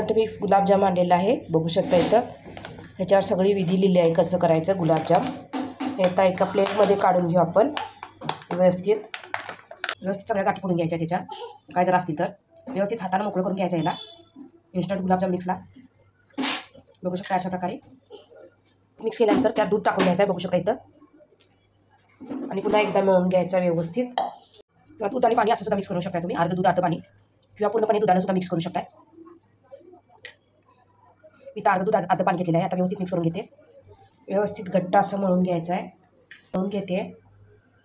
Mix गुलाबजाम आणलेला आहे, बघू शकता इथं. ह्याच्यावर सगळी विधी लिहिली आहे कसं करायचं गुलाबजाम. हे आता एका प्लेटमध्ये काढून घेऊ आपण. व्यवस्थित सगळ्या गाठी फोडून घ्यायच्या त्याच्या, काय जर असतील तर व्यवस्थित हाताने मोकळं करून घ्यायचं याला इन्स्टंट गुलाबजाम मिक्सला. बघू शकता अशा प्रकारे मिक्स केल्यानंतर त्यात दूध टाकून घ्यायचं आहे, बघू शकता इथं. आणि पुन्हा एकदा मिळून घ्यायचा व्यवस्थित. किंवा दूध आणि पाणी असं सुद्धा मिक्स करू शकता तुम्ही, अर्ध दूध अर्ध पाणी, किंवा पूर्णपणे दुधानं सुद्धा मिक्स करू शकता. मी तर अर्ध दूध अर्ध पाणी घेतलेलं आहे. आता व्यवस्थित मिक्स करून घेते. व्यवस्थित घट्ट असं मळून घ्यायचं आहे. मळून घेते,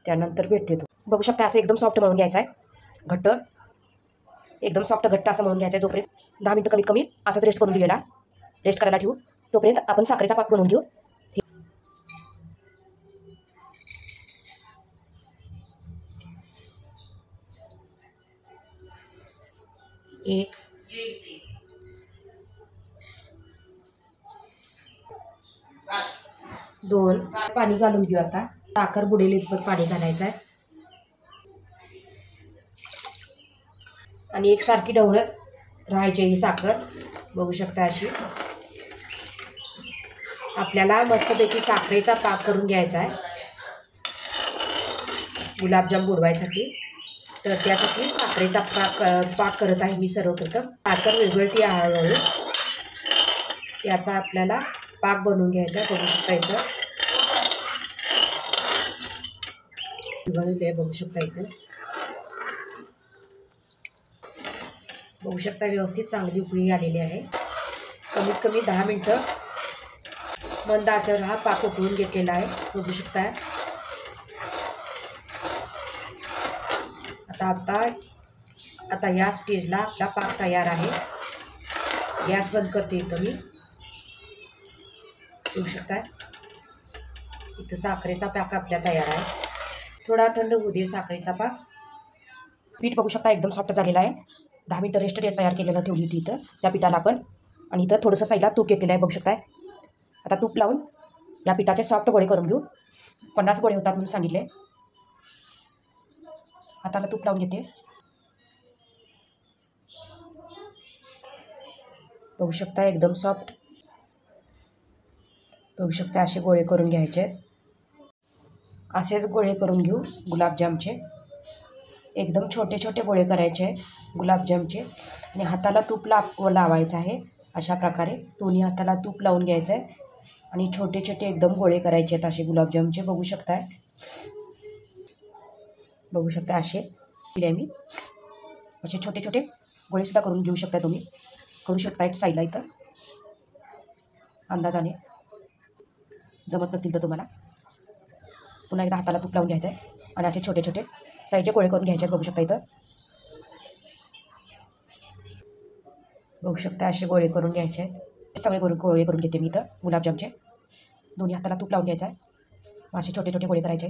त्यानंतर भेटते तो. बघू शकता असं एकदम सॉफ्ट मळून घ्यायचं आहे. घट्ट एकदम सॉफ्ट घट्ट असं मळून घ्यायचं आहे. जोपर्यंत 10 मिनटं कमीत कमी असंच रेस्ट करून दिलेला, रेस्ट करायला ठेवू. तोपर्यंत आपण साखरेचा पाक बनवून घेऊ. एक 2 पाणी घालून घेऊ. आता साखर बुडेल इतपत पाणी घालायचं आहे आणि एकसारखी ढवळत राहायची ही साखर. बघू शकता अशी आपल्याला मस्तपैकी साखरेचा पाक करून घ्यायचा आहे गुलाबजाम बुडवायसाठी. तर त्यासाठी साखरेचा पाक करत आहे मी सर्वप्रथम. साखर विरघळती हळूहळू, याचा आपल्याला पाक बनवून घ्यायचा आहे. बघू शकता इथं विरघळले, बघू शकता इथं. बघू शकता व्यवस्थित चांगली उकळी आलेली आहे. कमीत कमी 10 मिनटं मंद आचेवर हा पाक उकळून घेतलेला आहे, बघू शकता. आता या स्टेजला आपला पाक तयार आहे. गॅस बंद करते इथं मी. बघू शकता इथं साखरेचा पाक आपल्या तयार आहे. थोडा थंड होऊ दे साखरेचा पाक. पीठ बघू शकता एकदम सॉफ्ट झालेला आहे. 10 मिनटं रेस्ट तयार केलेलं ठेवली होती इथं त्या पिठाला आपण. आणि इथं थोडंसं साईडला तूप घेतलेलं आहे, बघू शकताय. आता तूप लावून या पिठाचे सॉफ्ट गोळे करून घेऊ. 50 गोळे होतात म्हणून सांगितले. हाताला तूप लावून घेते. बघू शकता एकदम सॉफ्ट. बघू शकता असे गोळे करून घ्यायचे. असेच गोळे करून घेऊ गुलाबजामचे. एकदम छोटे छोटे गोळे करायचे गुलाबजामचे. आणि हाताला तूप लावायचं आहे अशा प्रकारे. दोन्ही हाताला तूप लावून घ्यायचं आहे आणि छोटे छोटे एकदम गोळे करायचे आहेत असे गुलाबजामचे. बघू शकताय, बघू शकता असे केले मी. असे छोटे छोटे गोळेसुद्धा करून घेऊ शकता तुम्ही. करू शकता साईडला इथं अंदाजाने. जमत नसतील तर तुम्हाला पुन्हा एकदा हाताला तूप लावून घ्यायचं आहे आणि असे छोटे छोटे साईडचे गोळे करून घ्यायचे आहेत. बघू शकता इथं. बघू शकता असे गोळे करून घ्यायचे आहेत. सगळे गोळे करून घेते मी इथं गुलाबजामचे. दोन्ही हाताला तूप लावून घ्यायचं आहे. असे छोटे छोटे गोळे करायचे.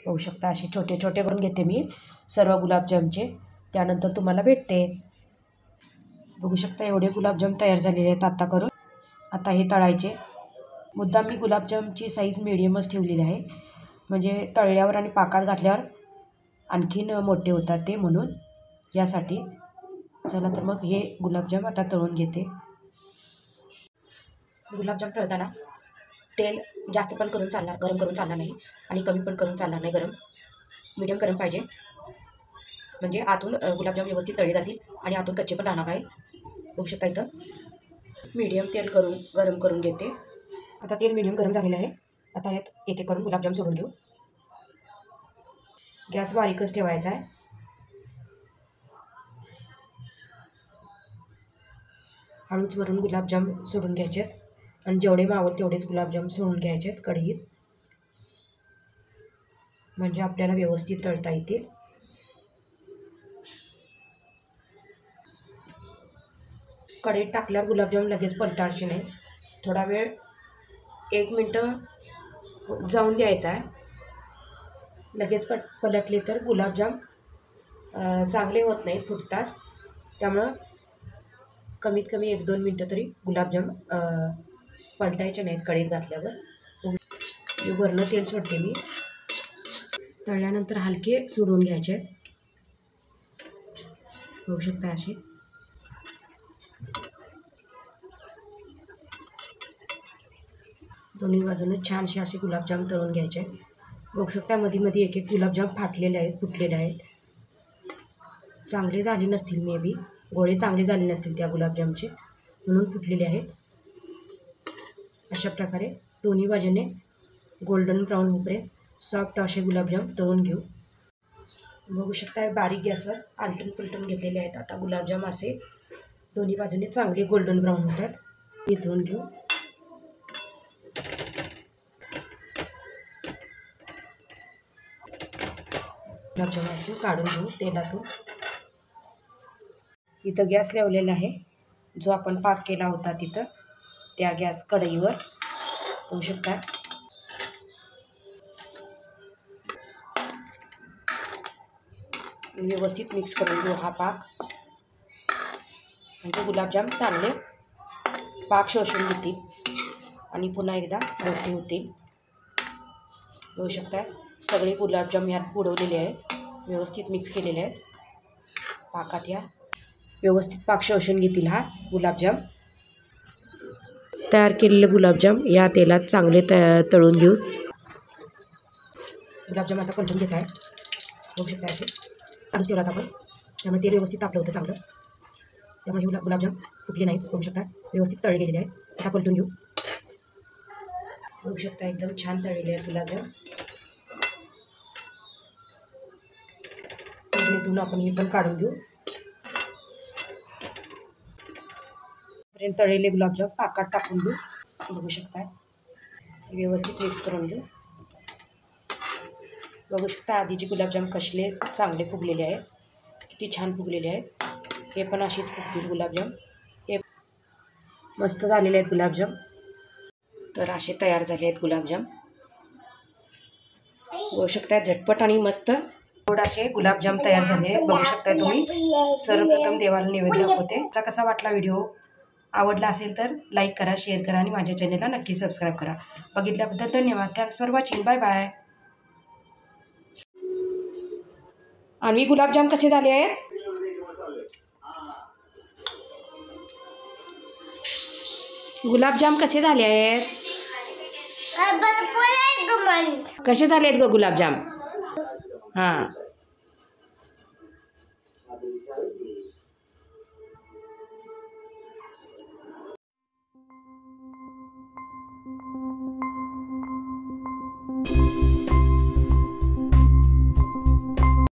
बघू शकता असे छोटे छोटे करून घेते मी सर्व गुलाबजामचे. त्यानंतर तुम्हाला भेटते. बघू शकता एवढे गुलाबजाम तयार झालेले आहेत आता करून. आता हे तळायचे. मुद्दाम मी गुलाबजामची साईज मिडियमच ठेवलेली आहे, म्हणजे तळल्यावर आणि पाकात घातल्यावर आणखीन मोठे होतात ते, म्हणून यासाठी. चला तर मग हे गुलाबजाम आता तळून घेते. गुलाबजाम तळताना तेल जास्त पण गरम करून चालणार नाही आणि कमी पण करून चालणार नाही. मीडियम गरम पाहिजे, म्हणजे आतून गुलाबजाम व्यवस्थित तळले जातील आणि आतून कच्चे पण राहणार आहे. बघू शकता इथं मीडियम तेल गरम करून घेते. आता तेल मीडियम गरम झालेलं आहे. आता यात एक एक करून गुलाबजाम सोडून घेऊ. गॅस बारीकच ठेवायचा आहे. हळूच वरून गुलाबजाम सोडून घ्यायचे आणि जेवढे मावल तेवढेच गुलाबजाम सोडून घ्यायचे आहेत कढईत, म्हणजे आपल्याला व्यवस्थित तळता येतील. कढईत टाकल्यावर गुलाबजाम लगेच पलटायचे नाही. थोडा वेळ 1 मिनटं जाऊन द्यायचा आहे. लगेच पलटले तर गुलाबजाम चांगले होत नाहीत, फुटतात. त्यामुळं कमीत कमी 1-2 मिनटं तरी गुलाबजाम पलटायचे नाहीत कढईत घातल्यावर. वरनं तेल सोडते मी. तळल्यानंतर हलके सोडून घ्यायचे. बघू शकता असे. दोन्ही बाजूने छानसे असे गुलाबजाम तळून घ्यायचे. बघू शकता मध्ये मध्ये एक एक गुलाबजाम फाटलेले आहेत, फुटलेले आहेत. चांगले झाले नसतील, मे बी गोळे चांगले झाले नसतील त्या गुलाबजामचे, म्हणून फुटलेले आहेत. अशा प्रकारे दोन्ही बाजूने गोल्डन ब्राऊन होईपर्यंत सॉफ्ट असे गुलाबजाम तळून घेऊ. बघू शकता बारीक गॅसवर आलटून पलटून घेतलेले आहेत. आता गुलाबजाम असे दोन्ही बाजूने चांगले गोल्डन ब्राऊन होतात. हे तळून घेऊ. गुलाबजाम काढून घेऊ तेलातून. इथं गॅस लावलेला आहे, जो आपण पाक केला होता तिथं त्या गॅस कढईवर. होऊ शकता व्यवस्थित मिक्स करून घेऊ हा पाक, म्हणजे गुलाबजाम चांगले पाक शोषून घेतील आणि पुन्हा एकदा मोठे होतील. होऊ शकता सगळे गुलाबजाम यात बुडवलेले आहेत, व्यवस्थित मिक्स केलेले आहेत पाकात. या व्यवस्थित पाक शोषून घेतील हा गुलाबजाम. तयार केलेले गुलाबजाम या तेलात चांगले तळून घेऊ. गुलाबजाम आता पलटून घेत आहे. बघू शकता असे चालू ठेवलात आपण, त्यामुळे तेल व्यवस्थित तापलं होतं चांगलं, त्यामुळे हे गुलाबजाम फुटले नाहीत. बघू शकता व्यवस्थित तळले गेलेले आहेत. आता पलटून घेऊ. बघू शकता एकदम छान तळलेले आहेत गुलाबजाम. इथून आपण हे पण काढून घेऊ. तळलेले गुलाबजाम पाकात टाकून घेऊ. बघू शकता व्यवस्थित मिक्स करून घेऊ. बघू शकता आधीचे गुलाबजाम कसले चांगले फुगलेले आहेत, किती छान फुगलेले आहेत. हे पण अशीच फुगतील गुलाबजाम. हे मस्त झालेले आहेत गुलाबजाम. तर असे तयार झाले आहेत गुलाबजाम. बघू शकता झटपट आणि मस्त थोडासे गुलाबजाम तयार झाले. बघू शकता तुम्ही. सर्वप्रथम देवाला नैवेद्य दाखवते. त्याचा कसा वाटला व्हिडिओ, आवडला असेल तर लाईक करा, शेअर करा आणि माझ्या चॅनलला नक्की सबस्क्राईब करा. बघितल्याबद्दल धन्यवाद. Thanks for watching. Bye bye. आणि गुलाबजाम कसे झाले आहेत? गुलाबजाम कसे झाले आहेत? कसे झाले आहेत ग गुलाबजाम? हां.